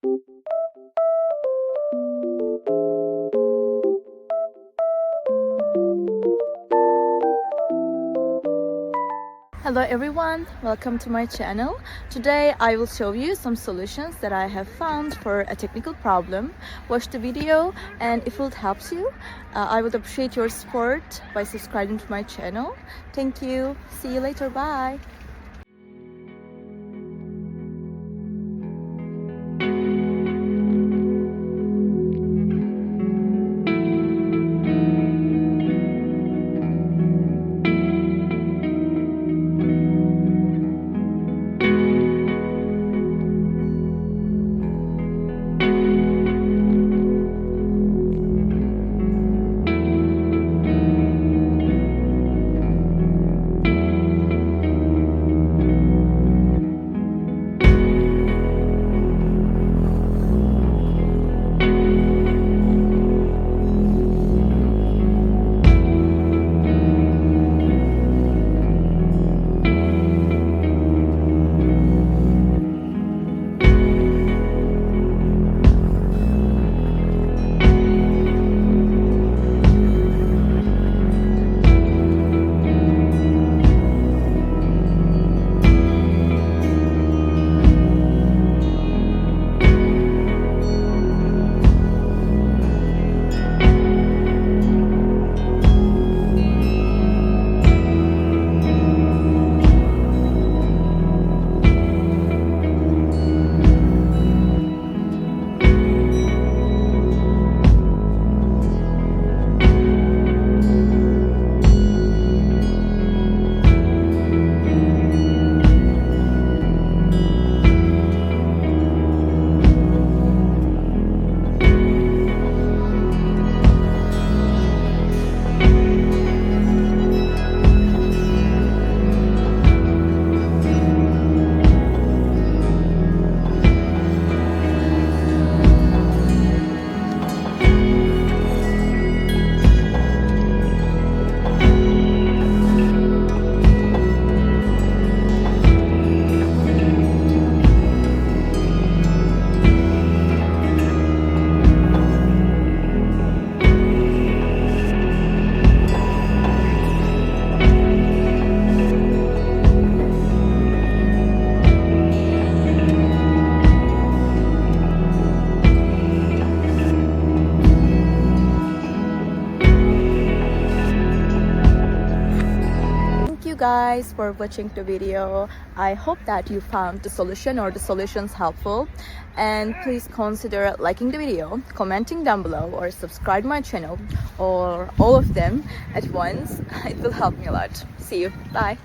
Hello everyone, welcome to my channel. Today I will show you some solutions that I have found for a technical problem. Watch the video, and if it helps you, I would appreciate your support by subscribing to my channel. Thank you. See you later. Bye. Guys, for watching the video. I hope that you found the solution or the solutions helpful, and please consider liking the video, commenting down below, or subscribe my channel, or all of them at once. It will help me a lot. See you. Bye.